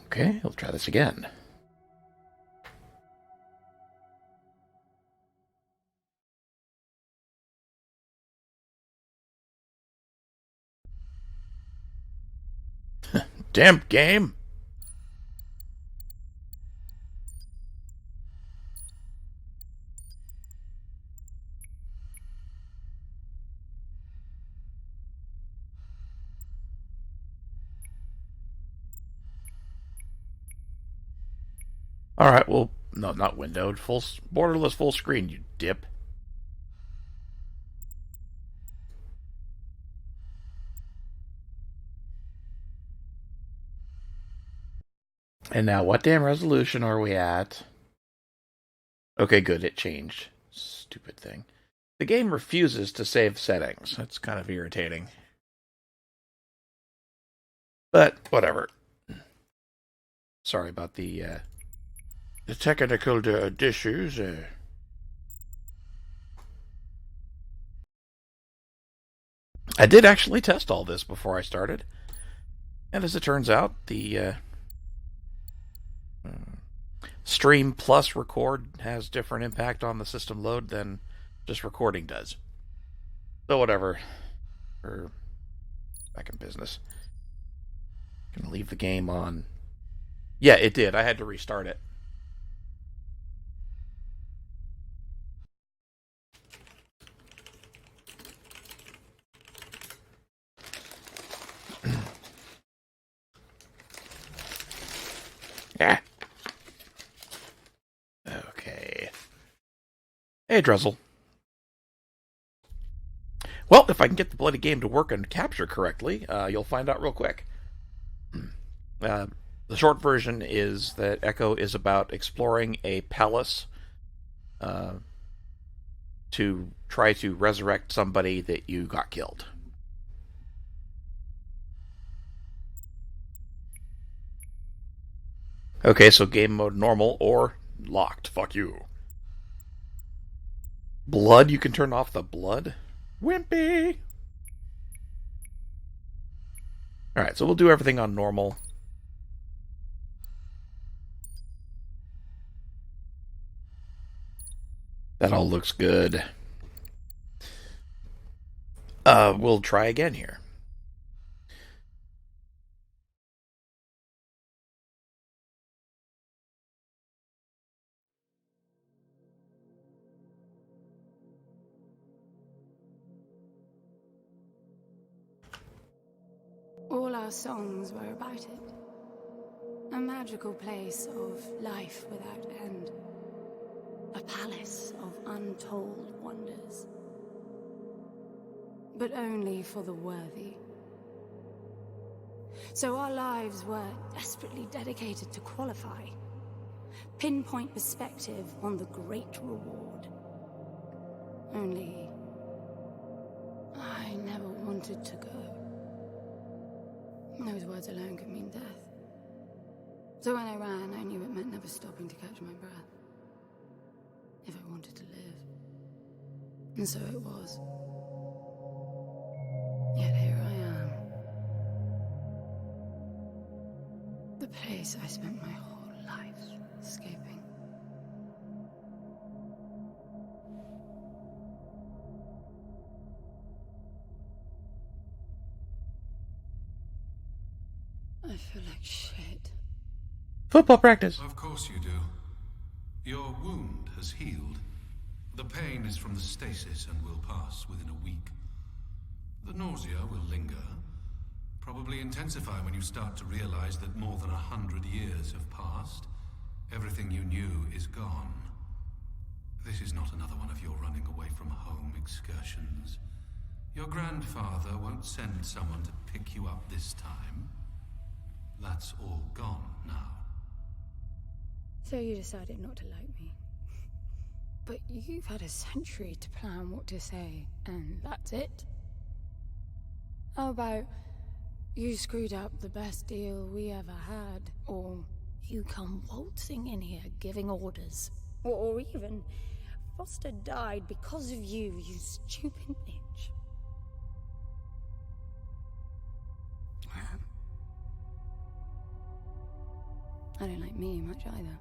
Okay, we'll try this again. Damn game! Alright, well, no, not windowed. Borderless full screen, you dip. And now, what damn resolution are we at? Okay, good, it changed. Stupid thing. The game refuses to save settings. That's kind of irritating. But, whatever. Sorry about the technical issues. I did actually test all this before I started. And as it turns out, the stream plus record has different impact on the system load than just recording does. So whatever. We're back in business. Gonna leave the game on. Yeah, it did. I had to restart it. Yeah. Okay. Hey, Drizzle. Well, if I can get the bloody game to work and capture correctly, you'll find out real quick. The short version is that Echo is about exploring a palace to try to resurrect somebody that you got killed. Okay, so game mode normal or locked. Fuck you. Blood, you can turn off the blood? Wimpy! Alright, so we'll do everything on normal. That all looks good. We'll try again here. All our songs were about it. A magical place of life without end. A palace of untold wonders. But only for the worthy. So our lives were desperately dedicated to qualify. Pinpoint perspective on the great reward. Only... I never wanted to go. Those words alone could mean death. So when I ran, I knew it meant never stopping to catch my breath. If I wanted to live. And so it was. Yet here I am. The place I spent my whole life escaping. I feel like shit. Football practice. Of course you do. Your wound has healed. The pain is from the stasis and will pass within a week. The nausea will linger, probably intensify when you start to realize that more than 100 years have passed. Everything you knew is gone. This is not another one of your running away from home excursions. Your grandfather won't send someone to pick you up this time. That's all gone now. So you decided not to like me. But you've had a century to plan what to say, and that's it? How about you screwed up the best deal we ever had, or you come waltzing in here giving orders, or even Foster died because of you, you stupid bitch. I don't like me much either.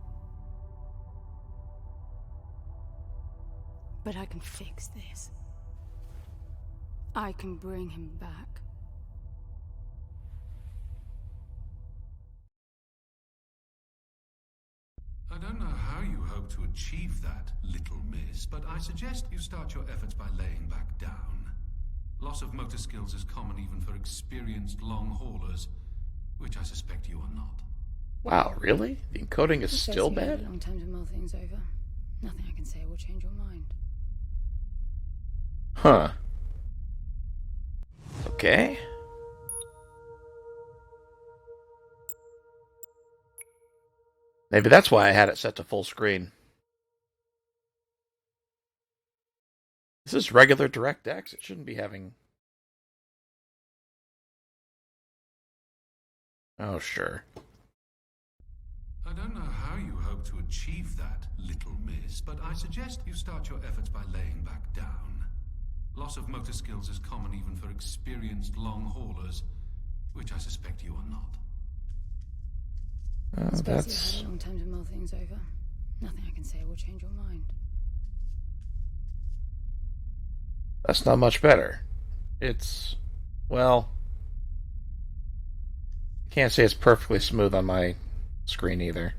But I can fix this. I can bring him back. I don't know how you hope to achieve that, little miss, but I suggest you start your efforts by laying back down. Loss of motor skills is common even for experienced long haulers, which I suspect you are not. Wow, really? The encoding is It says still you had bad? a long time to mull things over. Nothing I can say will change your mind. Huh. Okay. Maybe that's why I had it set to full screen. This is regular DirectX. It shouldn't be having... Oh, sure. I don't know how you hope to achieve that, little miss, but I suggest you start your efforts by laying back down. Loss of motor skills is common even for experienced long haulers, which I suspect you are not. I suppose That's... you had a long time to mull things over. Nothing I can say will change your mind. That's not much better. It's... Well... I can't say it's perfectly smooth on my screen either.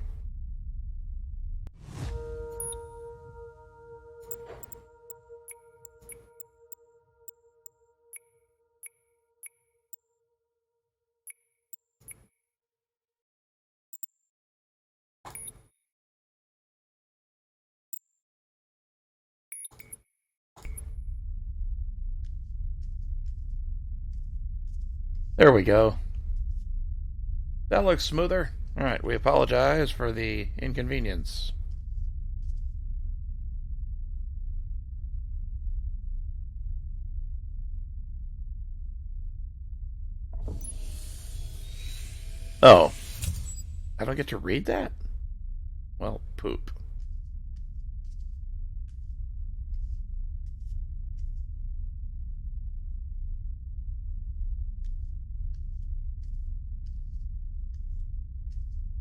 There we go. That looks smoother. Alright, we apologize for the inconvenience. Oh. I don't get to read that? Well, poop.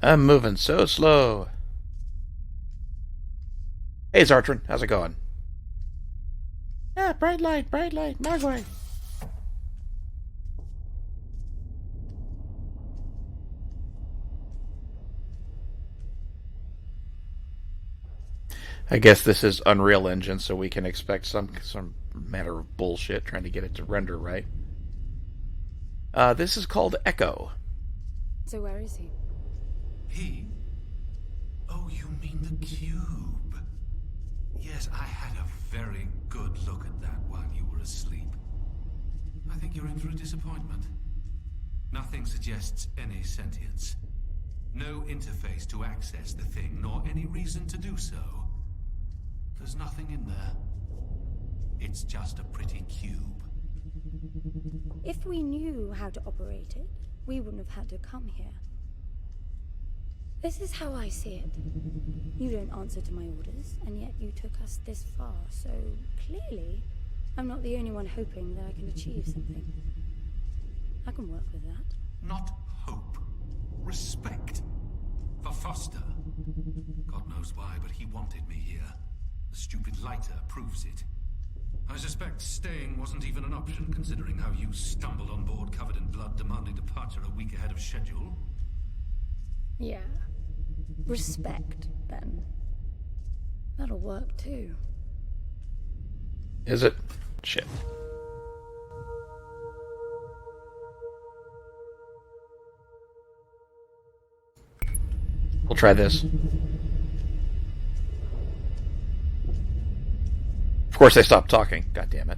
I'm moving so slow. Hey, Zartran, how's it going? Yeah, bright light, my way. I guess this is Unreal Engine, so we can expect some matter of bullshit trying to get it to render right. This is called Echo. So where is he? He? Oh, you mean the cube? Yes, I had a very good look at that while you were asleep. I think you're in for a disappointment. Nothing suggests any sentience. No interface to access the thing, nor any reason to do so. There's nothing in there. It's just a pretty cube. If we knew how to operate it, we wouldn't have had to come here. This is how I see it. You don't answer to my orders, and yet you took us this far, so clearly I'm not the only one hoping that I can achieve something. I can work with that. Not hope. Respect. For Foster. God knows why, but he wanted me here. The stupid lighter proves it. I suspect staying wasn't even an option, considering how you stumbled on board covered in blood, demanding departure a week ahead of schedule. Yeah. Respect, then. That'll work, too. Is it? Shit. We'll try this. Of course they stopped talking. God damn it.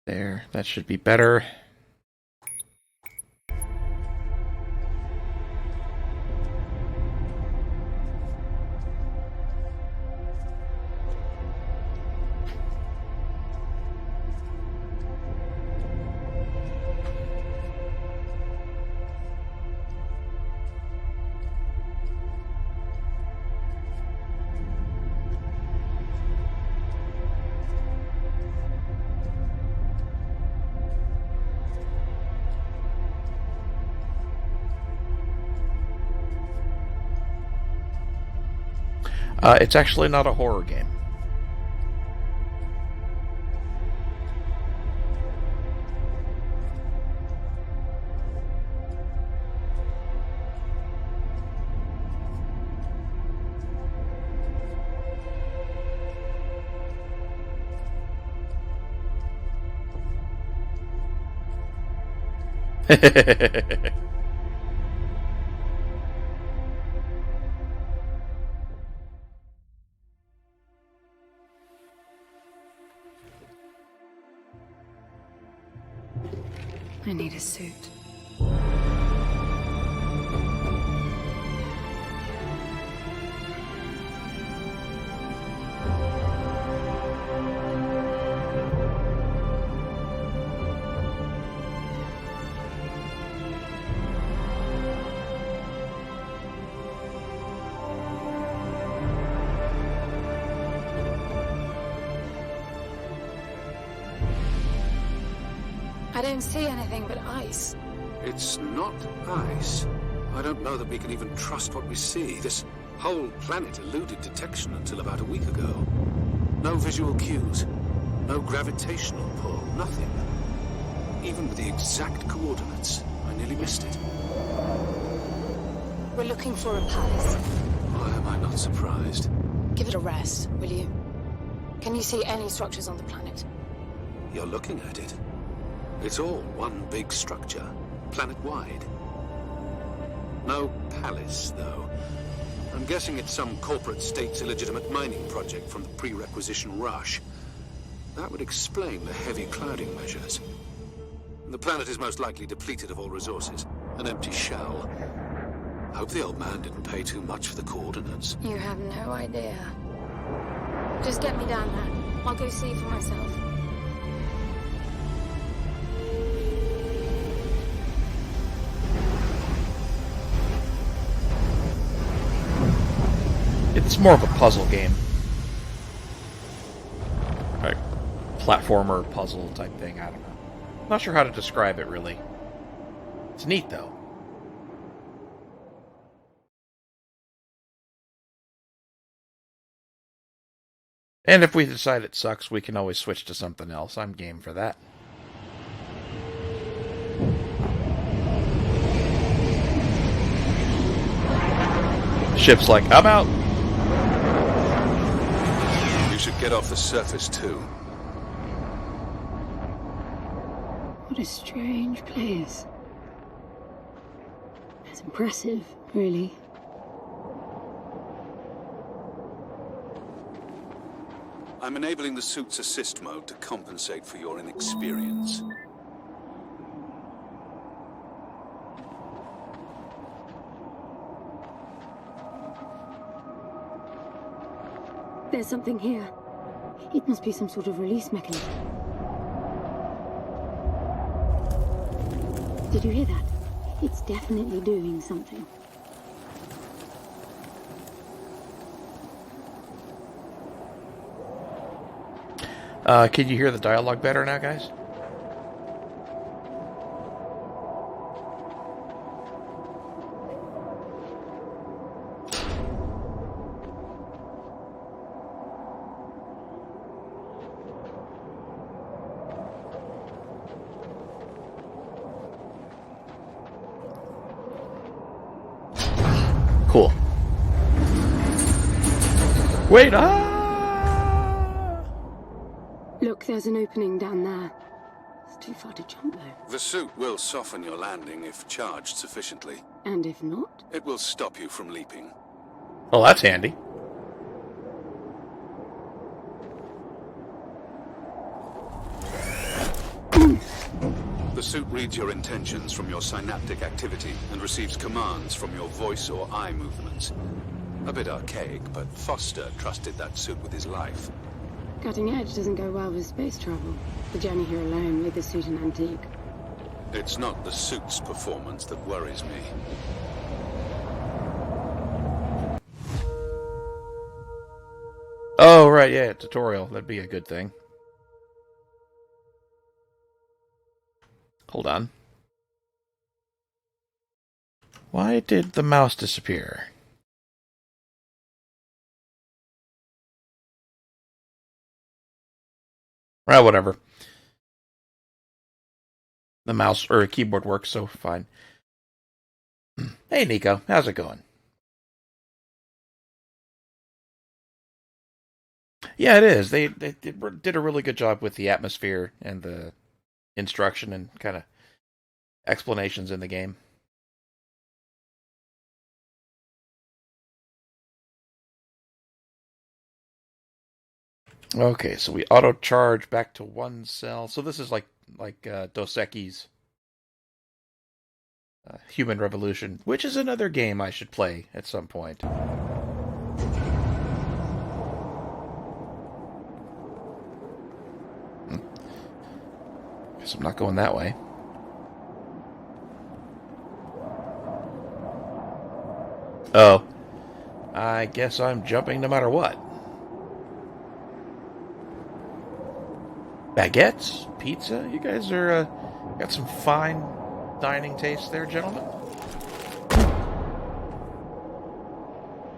There, that should be better. It's actually not a horror game. I need a suit. I don't see anything but ice. It's not ice. I don't know that we can even trust what we see. This whole planet eluded detection until about a week ago. No visual cues, no gravitational pull, nothing. Even with the exact coordinates, I nearly missed it. We're looking for a palace. Why am I not surprised? Give it a rest, will you? Can you see any structures on the planet? You're looking at it. It's all one big structure, planet-wide. No palace, though. I'm guessing it's some corporate state's illegitimate mining project from the pre-requisition rush. That would explain the heavy clouding measures. The planet is most likely depleted of all resources. An empty shell. Hope the old man didn't pay too much for the coordinates. You have no idea. Just get me down there. I'll go see for myself. It's more of a puzzle game. Like, platformer, puzzle type thing, I don't know. Not sure how to describe it, really. It's neat, though. And if we decide it sucks, we can always switch to something else. I'm game for that. Ship's like, I'm out. You should get off the surface, too. What a strange place. It's impressive, really. I'm enabling the suit's assist mode to compensate for your inexperience. There's something here. It must be some sort of release mechanism. Did you hear that? It's definitely doing something. Can you hear the dialogue better now, guys? Cool. Wait, Look, there's an opening down there. It's too far to jump, though. The suit will soften your landing if charged sufficiently. And if not? It will stop you from leaping. well, that's handy. The suit reads your intentions from your synaptic activity and receives commands from your voice or eye movements. A bit archaic, but Foster trusted that suit with his life. Cutting edge doesn't go well with space travel. The journey here alone made the suit an antique. It's not the suit's performance that worries me. Oh, right, yeah, tutorial. That'd be a good thing. Hold on. Why did the mouse disappear? Well, whatever. The mouse or keyboard works, so fine. Hey, Nico, how's it going? Yeah, it is. They did a really good job with the atmosphere and the instruction and kind of explanations in the game. Okay, so we auto charge back to one cell. So this is like Dos Equis Human Revolution, which is another game I should play at some point. Guess I'm not going that way. Oh, I guess I'm jumping no matter what. Baguettes, pizza. You guys are got some fine dining taste there, gentlemen.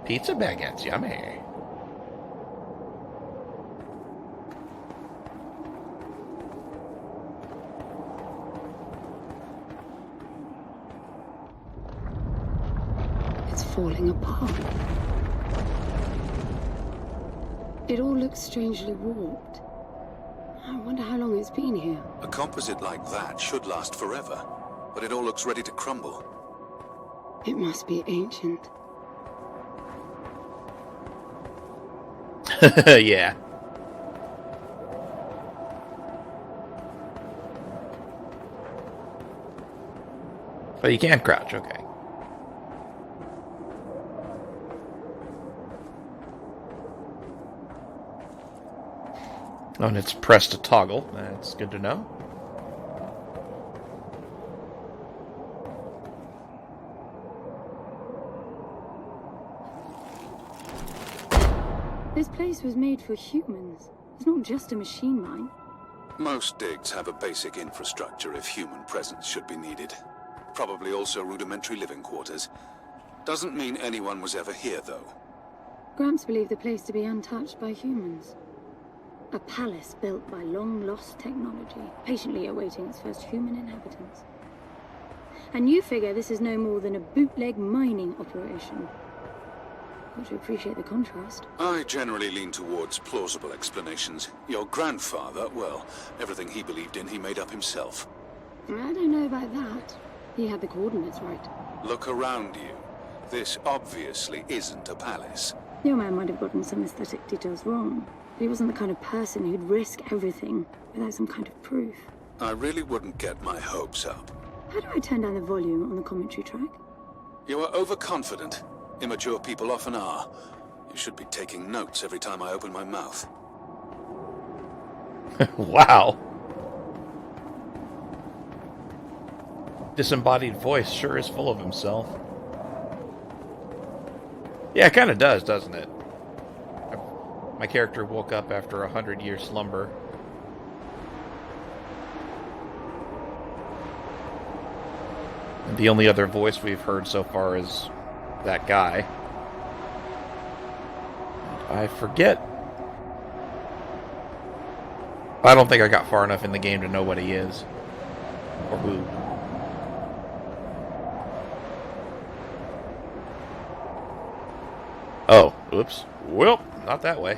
Pizza baguettes, yummy. It's falling apart. It all looks strangely warped. I wonder how long it's been here. A composite like that should last forever, but it all looks ready to crumble. It must be ancient. Yeah. But you can crouch, okay. Oh, and it's pressed to toggle. That's good to know. This place was made for humans. It's not just a machine mine. Most digs have a basic infrastructure if human presence should be needed. Probably also rudimentary living quarters. Doesn't mean anyone was ever here, though. Gramps believed the place to be untouched by humans. A palace built by long-lost technology, patiently awaiting its first human inhabitants. And you figure this is no more than a bootleg mining operation. Got to appreciate the contrast. I generally lean towards plausible explanations. Your grandfather, well, everything he believed in he made up himself. I don't know about that. He had the coordinates right. Look around you. This obviously isn't a palace. Your man might have gotten some aesthetic details wrong. But he wasn't the kind of person who'd risk everything without some kind of proof. I really wouldn't get my hopes up. How do I turn down the volume on the commentary track? You are overconfident. Immature people often are. You should be taking notes every time I open my mouth. Wow. Disembodied voice sure is full of himself. Yeah, it kind of does, doesn't it? My character woke up after 100-year slumber. And the only other voice we've heard so far is that guy. I forget. I don't think I got far enough in the game to know what he is. Or who. Oh, oops. Well, not that way.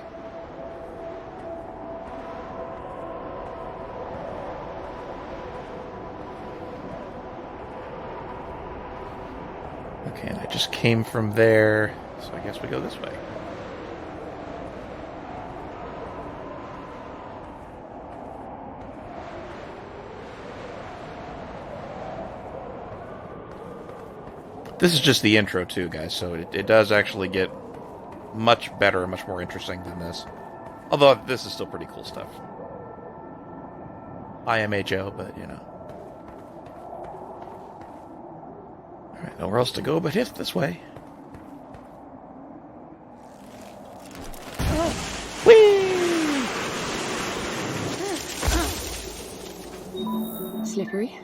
Okay, and I just came from there, so I guess we go this way. This is just the intro too, guys, so it does actually get much better and much more interesting than this. Although this is still pretty cool stuff. IMHO, but you know. Alright, nowhere else to go but hit this way. Whee! Slippery.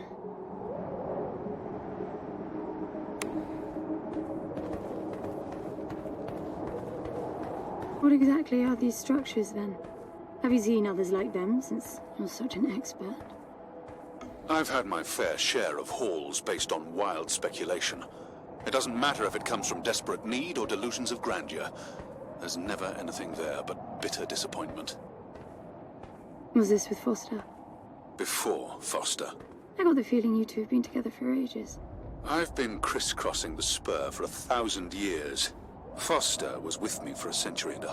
What exactly are these structures then? Have you seen others like them, since you're such an expert? I've had my fair share of hauls based on wild speculation. It doesn't matter if it comes from desperate need or delusions of grandeur. There's never anything there but bitter disappointment. Was this with Foster? Before Foster. I got the feeling you two have been together for ages. I've been crisscrossing the spur for 1,000 years. Foster was with me for 1.5 centuries.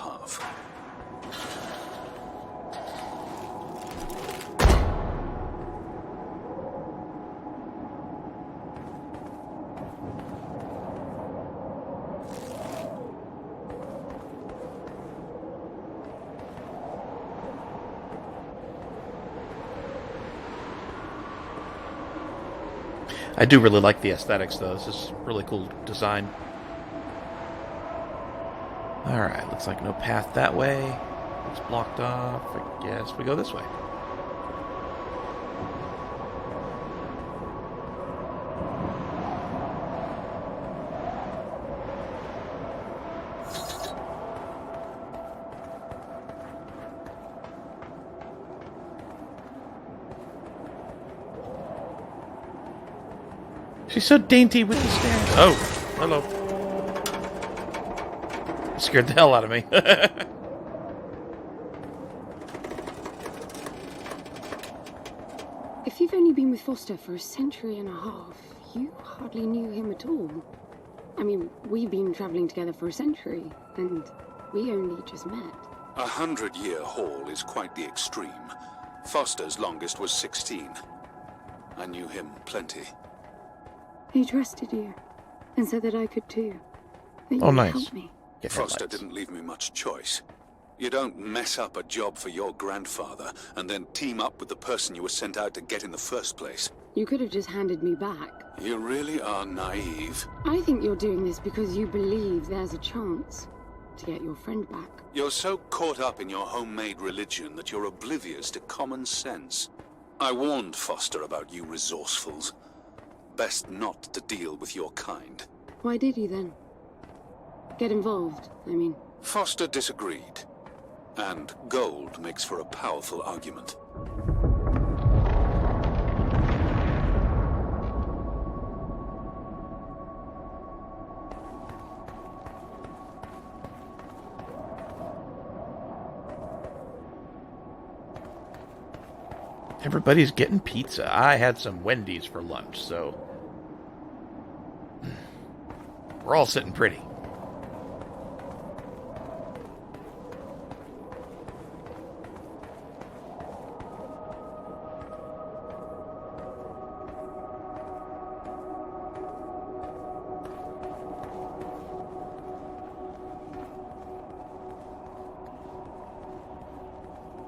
I do really like the aesthetics, though. This is really cool design. Alright, looks like no path that way. It's blocked off. I guess we go this way. She's so dainty with the stairs. Oh, hello. Scared the hell out of me. If you've only been with Foster for 1.5 centuries, you hardly knew him at all. I mean, we've been traveling together for 1 century, and we only just met. 100-year haul is quite the extreme. Foster's longest was 16. I knew him plenty. He trusted you, and said that I could too. That you Oh, would nice. help me. Get Foster headlights. didn't leave me much choice. You don't mess up a job for your grandfather and then team up with the person you were sent out to get in the first place. You could have just handed me back. You really are naive. I think you're doing this because you believe there's a chance to get your friend back. You're so caught up in your homemade religion that you're oblivious to common sense. I warned Foster about you resourcefuls. Best not to deal with your kind. Why did you then? Get involved, I mean. Foster disagreed. And gold makes for a powerful argument. Everybody's getting pizza. I had some Wendy's for lunch, so we're all sitting pretty.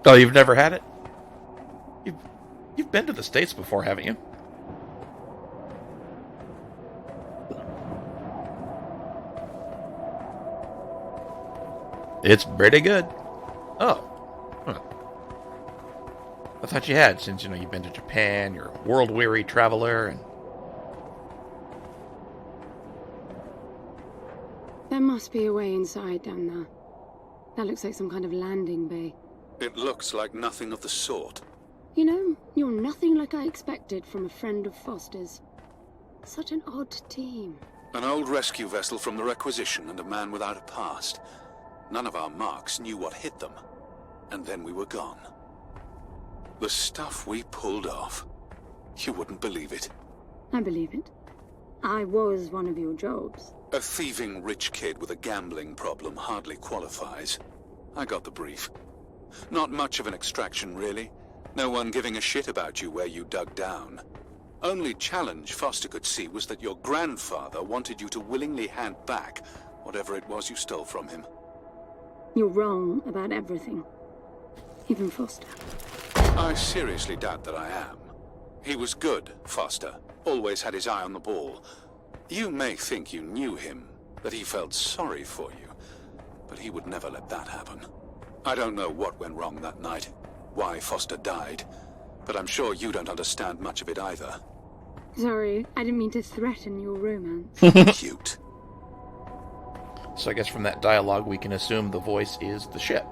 Oh, you've never had it? You've been to the States before, haven't you? It's pretty good. Oh. Huh. I thought you had, since, you've been to Japan, you're a world-weary traveler, and... There must be a way inside down there. That looks like some kind of landing bay. It looks like nothing of the sort. You know, you're nothing like I expected from a friend of Foster's. Such an odd team. An old rescue vessel from the Requisition and a man without a past. None of our marks knew what hit them. And then we were gone. The stuff we pulled off. You wouldn't believe it. I believe it. I was one of your jobs. A thieving rich kid with a gambling problem hardly qualifies. I got the brief. Not much of an extraction, really. No one giving a shit about you where you dug down. Only challenge Foster could see was that your grandfather wanted you to willingly hand back whatever it was you stole from him. You're wrong about everything. Even Foster. I seriously doubt that I am. He was good, Foster. Always had his eye on the ball. You may think you knew him, that he felt sorry for you, but he would never let that happen. I don't know what went wrong that night, why Foster died, but I'm sure you don't understand much of it either. Sorry, I didn't mean to threaten your romance. Cute. So I guess from that dialogue we can assume the voice is the ship.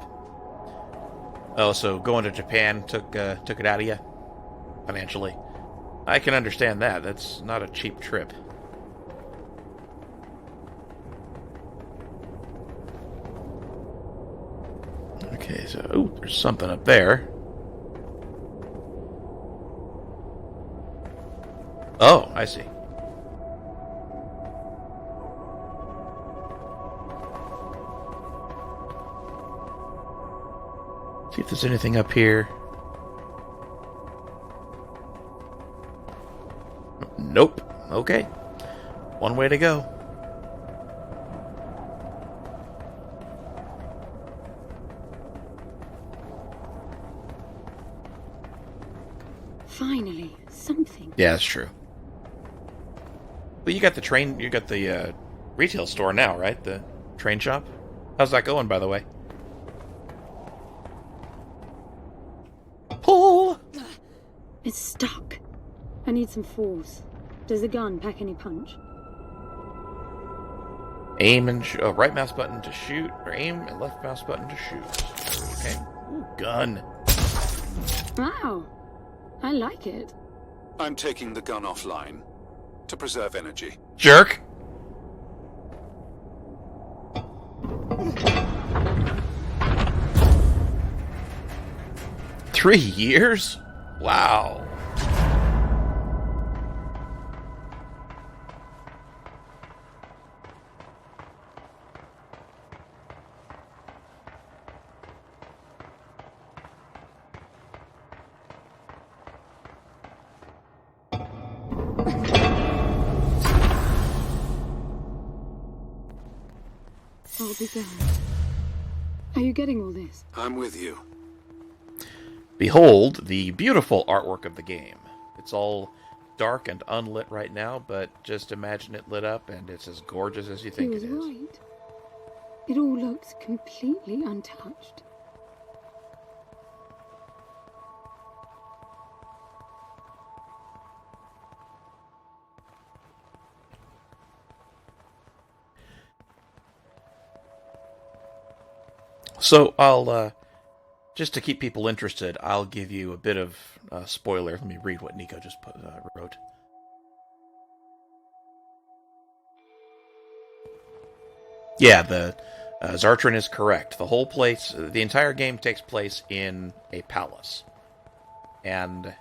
Oh, so going to Japan took it out of you financially. I can understand that. That's not a cheap trip. Okay, so ooh, there's something up there. Oh, I see. See if there's anything up here. Nope. Okay. One way to go. Finally, something. Yeah, that's true. Well, you got the retail store now, right? The train shop? How's that going, by the way? Pull! It's stuck. I need some force. Does the gun pack any punch? Aim and right mouse button to shoot, or aim and left mouse button to shoot. Okay. Ooh, gun. Wow. I like it. I'm taking the gun offline to preserve energy. Jerk! Three years? Wow. I'll be gone. Are you getting all this? I'm with you. Behold the beautiful artwork of the game. It's all dark and unlit right now, but just imagine it lit up and it's as gorgeous as you think He it was is. right. It all looks completely untouched. So I'll, just to keep people interested, I'll give you a bit of spoiler. Let me read what Nico just wrote. Yeah, the Zartrin is correct. The whole place, the entire game takes place in a palace. And,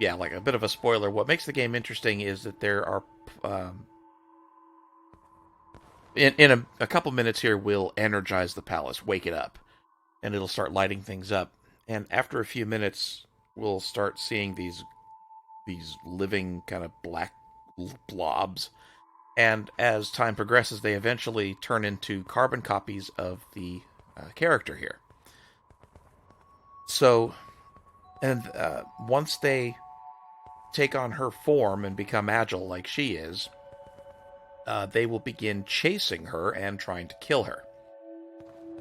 yeah, like a bit of a spoiler, what makes the game interesting is that there are, in a couple minutes here, we'll energize the palace, wake it up, and it'll start lighting things up. And after a few minutes, we'll start seeing these living kind of black blobs. And as time progresses, they eventually turn into carbon copies of the character here. So, and once they take on her form and become agile like she is, they will begin chasing her and trying to kill her.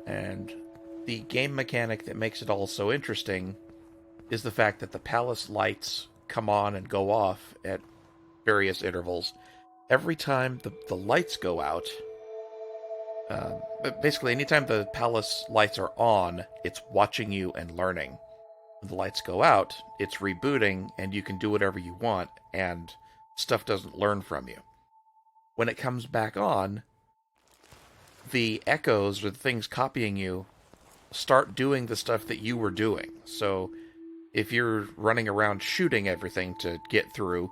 And the game mechanic that makes it all so interesting is the fact that the palace lights come on and go off at various intervals. Every time the lights go out, basically anytime the palace lights are on, it's watching you and learning. When the lights go out, it's rebooting and you can do whatever you want and stuff doesn't learn from you. When it comes back on, the echoes or the things copying you start doing the stuff that you were doing. So if you're running around shooting everything to get through,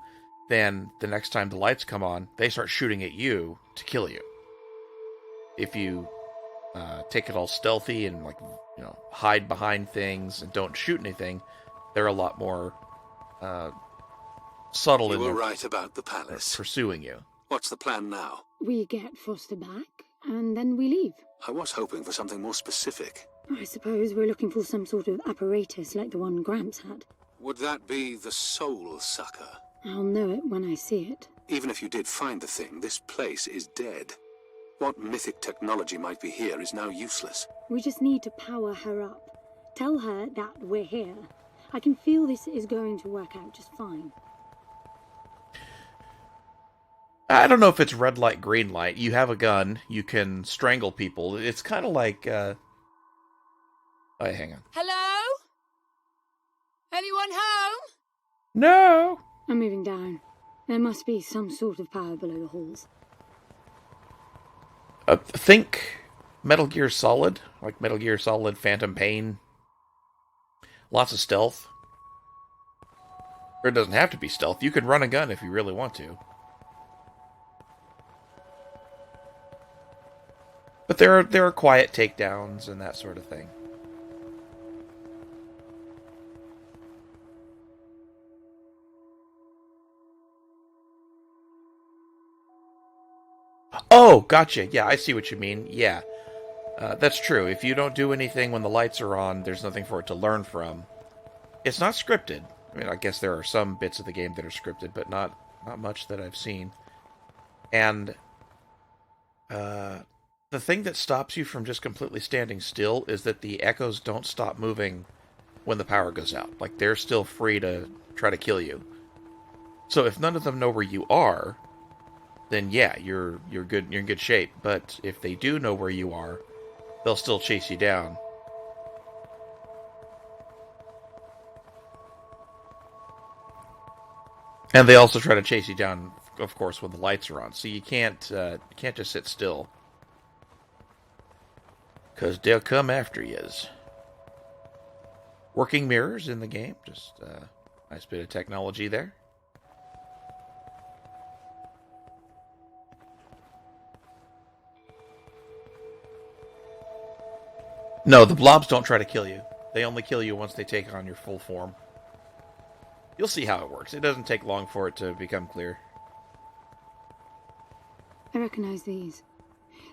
then the next time the lights come on, they start shooting at you to kill you. If you take it all stealthy and hide behind things and don't shoot anything, they're a lot more subtle in You were their right about the palace. pursuing you. What's the plan now? We get Foster back, and then we leave. I was hoping for something more specific. I suppose we're looking for some sort of apparatus like the one Gramps had. Would that be the Soul Sucker? I'll know it when I see it. Even if you did find the thing, this place is dead. What mythic technology might be here is now useless. We just need to power her up. Tell her that we're here. I can feel this is going to work out just fine. I don't know if it's red light, green light. You have a gun. You can strangle people. It's kind of like Oh, hang on. Hello? Anyone home? No! I'm moving down. There must be some sort of power below the halls. Think Metal Gear Solid, like Metal Gear Solid Phantom Pain. Lots of stealth. Or it doesn't have to be stealth. You can run a gun if you really want to. But there are quiet takedowns and that sort of thing. Oh, gotcha. Yeah, I see what you mean. Yeah, that's true. If you don't do anything when the lights are on, there's nothing for it to learn from. It's not scripted. I mean, I guess there are some bits of the game that are scripted, but not much that I've seen. And the thing that stops you from just completely standing still is that the echoes don't stop moving when the power goes out. Like, they're still free to try to kill you. So if none of them know where you are, then yeah, you're good. You're in good shape. But if they do know where you are, they'll still chase you down. And they also try to chase you down, of course, when the lights are on. So you can't just sit still, because they'll come after yous. Working mirrors in the game, just a nice bit of technology there. No, the blobs don't try to kill you. They only kill you once they take on your full form. You'll see how it works. It doesn't take long for it to become clear. I recognize these.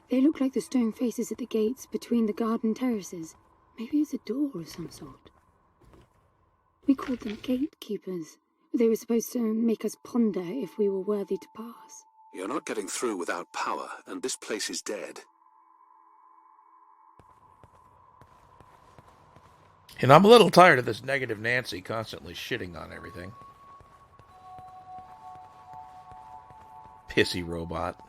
They look like the stone faces at the gates between the garden terraces. Maybe it's a door of some sort. We called them gatekeepers. They were supposed to make us ponder if we were worthy to pass. You're not getting through without power, and this place is dead. And I'm a little tired of this negative Nancy constantly shitting on everything. Pissy robot.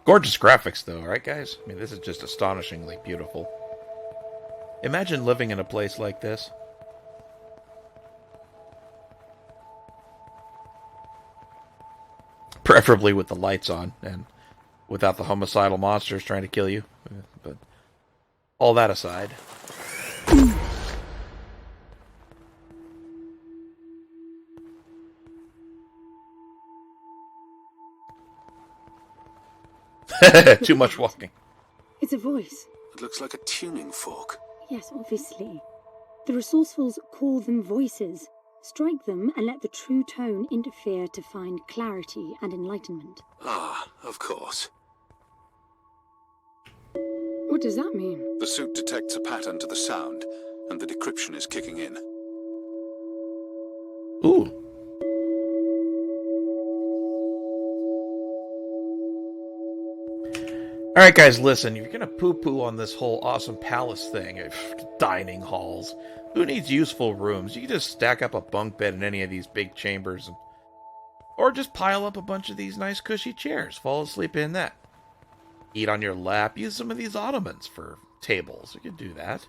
Gorgeous graphics, though, right, guys? I mean, this is just astonishingly beautiful. Imagine living in a place like this. Preferably with the lights on and without the homicidal monsters trying to kill you. But all that aside. Too much walking. It's a voice. It looks like a tuning fork. Yes, obviously. The resourcefuls call them voices. Strike them and let the true tone interfere to find clarity and enlightenment. Ah, of course. What does that mean? The suit detects a pattern to the sound, and the decryption is kicking in. Ooh. Alright guys, listen, you're gonna poo-poo on this whole awesome palace thing, dining halls. Who needs useful rooms? You can just stack up a bunk bed in any of these big chambers, or just pile up a bunch of these nice cushy chairs. Fall asleep in that. Eat on your lap. Use some of these ottomans for tables. You could do that.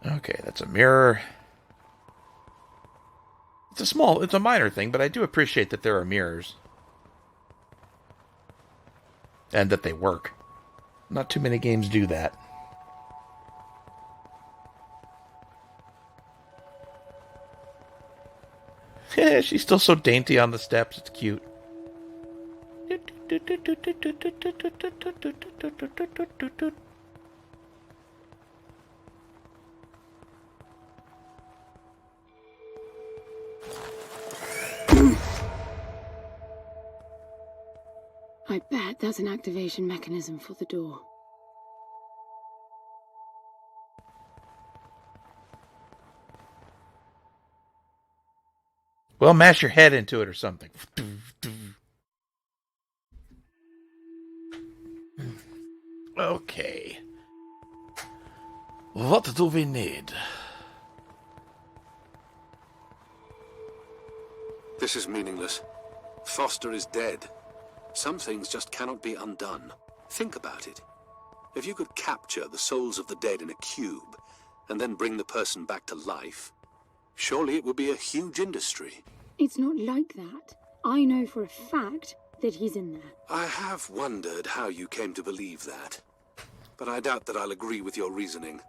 Okay, that's a mirror. It's a minor thing, but I do appreciate that there are mirrors. And that they work. Not too many games do that. She's still so dainty on the steps, it's cute. I bet that's an activation mechanism for the door. Well, mash your head into it or something. Okay. What do we need? This is meaningless. Foster is dead. Some things just cannot be undone. Think about it. If you could capture the souls of the dead in a cube, and then bring the person back to life, surely it would be a huge industry. It's not like that. I know for a fact that he's in there. I have wondered how you came to believe that. But I doubt that I'll agree with your reasoning.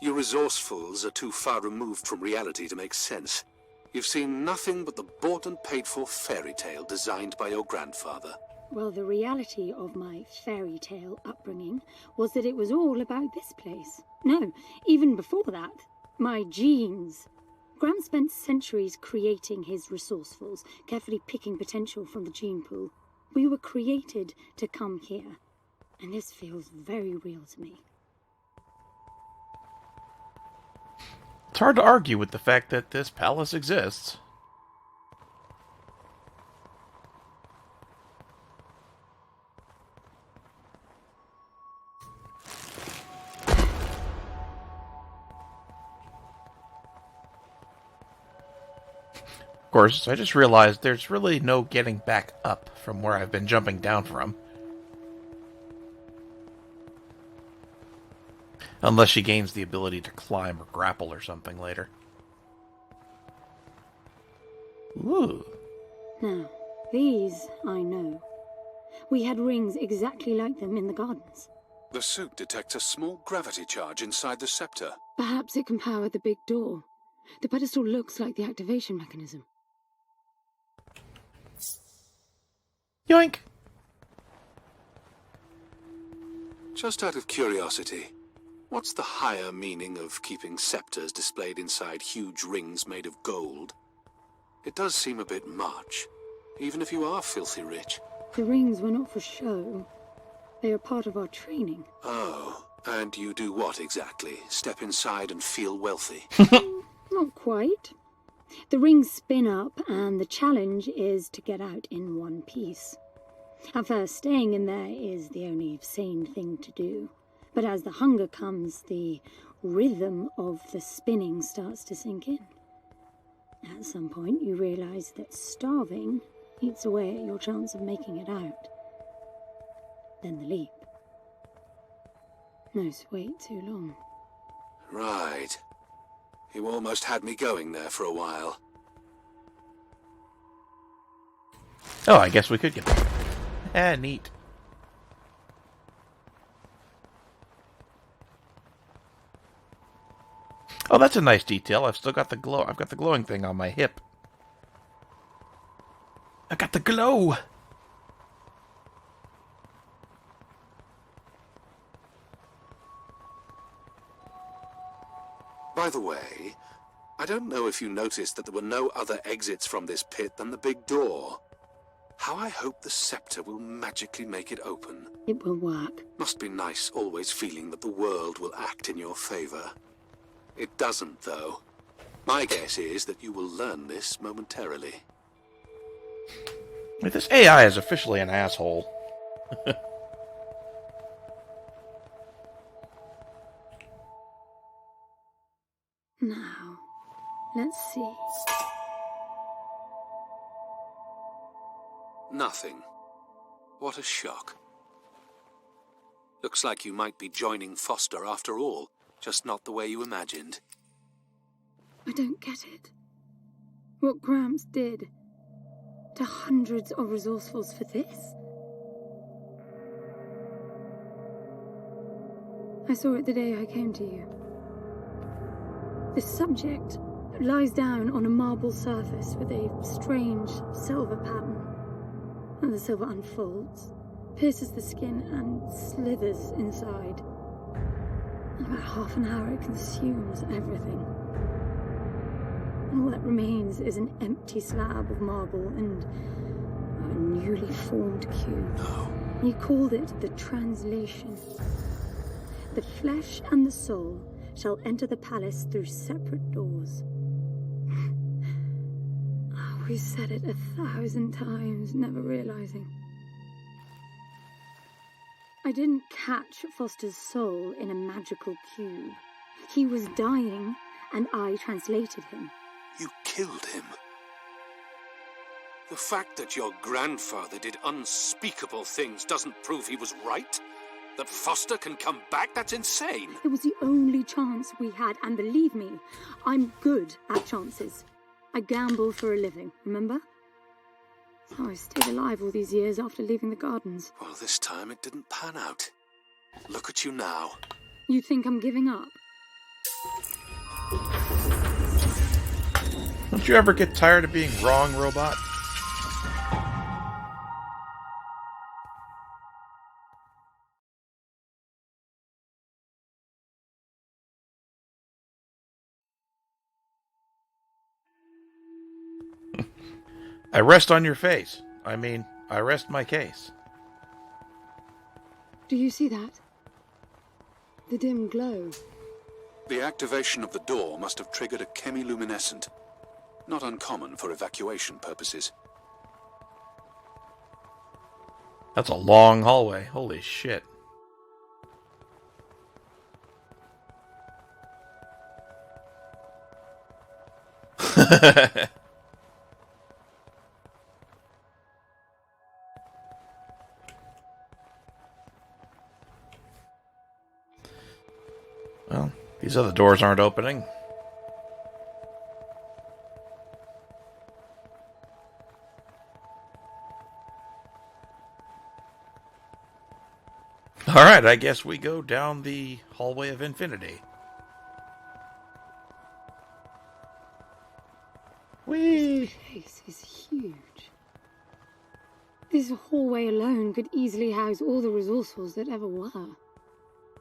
You resourcefuls are too far removed from reality to make sense. You've seen nothing but the bought and paid for fairy tale designed by your grandfather. Well, the reality of my fairy tale upbringing was that it was all about this place. No, even before that, my genes. Graham spent centuries creating his resourcefuls, carefully picking potential from the gene pool. We were created to come here, and this feels very real to me. It's hard to argue with the fact that this palace exists. Of course, I just realized there's really no getting back up from where I've been jumping down from. Unless she gains the ability to climb or grapple or something later. Ooh. Now, these I know. We had rings exactly like them in the gardens. The suit detects a small gravity charge inside the scepter. Perhaps it can power the big door. The pedestal looks like the activation mechanism. Yoink! Just out of curiosity, what's the higher meaning of keeping scepters displayed inside huge rings made of gold? It does seem a bit much, even if you are filthy rich. The rings were not for show. They are part of our training. Oh, and you do what exactly? Step inside and feel wealthy? Not quite. The rings spin up, and the challenge is to get out in one piece. At first, staying in there is the only sane thing to do. But as the hunger comes, the rhythm of the spinning starts to sink in. At some point, you realize that starving eats away at your chance of making it out. Then the leap. No, wait too long. Right. You almost had me going there for a while. Oh, I guess we could get there. Ah, neat. Oh, that's a nice detail. I've still got the glow. I've got the glowing thing on my hip. I got the glow! By the way, I don't know if you noticed that there were no other exits from this pit than the big door. How I hope the scepter will magically make it open. It will work. Must be nice always feeling that the world will act in your favor. It doesn't, though. My guess is that you will learn this momentarily. This AI is officially an asshole. Now, let's see. Nothing. What a shock. Looks like you might be joining Foster after all, just not the way you imagined. I don't get it. What Gramps did to hundreds of resourcefuls for this? I saw it the day I came to you. The subject lies down on a marble surface with a strange silver pattern. And the silver unfolds, pierces the skin, and slithers inside. In about half an hour, it consumes everything. And all that remains is an empty slab of marble and a newly formed cube. No. He called it the translation. The flesh and the soul shall enter the palace through separate doors. We said it 1,000 times, never realizing. I didn't catch Foster's soul in a magical cube. He was dying, and I translated him. You killed him. The fact that your grandfather did unspeakable things doesn't prove he was right? That Foster can come back? That's insane. It was the only chance we had, and believe me, I'm good at chances. I gamble for a living, remember? So I stayed alive all these years after leaving the gardens. Well, this time it didn't pan out. Look at you now. You think I'm giving up? Don't you ever get tired of being wrong, robot? I rest on your face. I mean, I rest my case. Do you see that? The dim glow. The activation of the door must have triggered a chemiluminescent. Not uncommon for evacuation purposes. That's a long hallway. Holy shit. Well, these other doors aren't opening. Alright, I guess we go down the hallway of infinity. Whee! This place is huge. This hallway alone could easily house all the resourceful that ever were.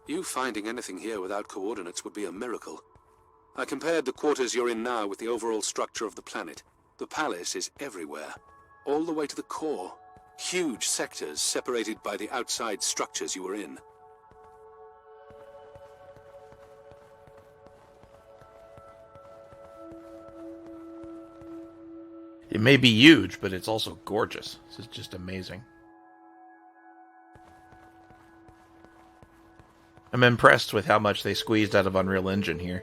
You finding anything here without coordinates would be a miracle. I compared the quarters you're in now with the overall structure of the planet. The palace is everywhere, all the way to the core. Huge sectors separated by the outside structures you were in. It may be huge, but it's also gorgeous. This is just amazing. I'm impressed with how much they squeezed out of Unreal Engine here.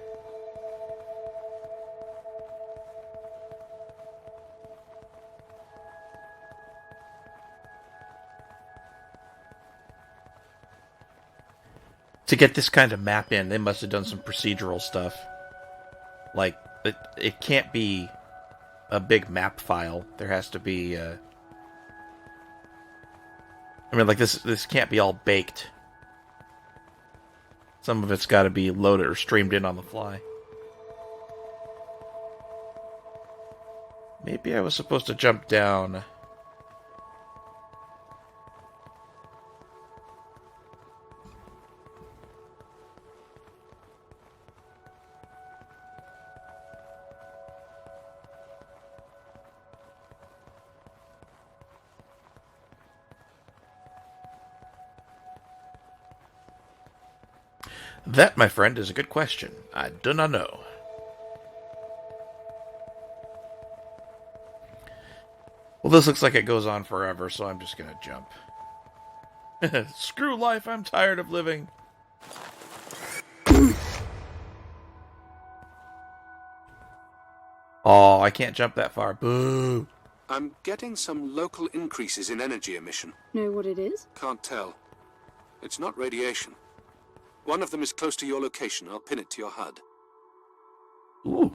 To get this kind of map in, they must have done some procedural stuff. Like, it can't be a big map file. There has to be, I mean, like, this can't be all baked. Some of it's got to be loaded or streamed in on the fly. Maybe I was supposed to jump down. That, my friend, is a good question. I do not know. Well, this looks like it goes on forever, so I'm just gonna jump. Screw life, I'm tired of living. Oh, I can't jump that far. Boo! I'm getting some local increases in energy emission. Know what it is? Can't tell. It's not radiation. One of them is close to your location. I'll pin it to your HUD. Ooh.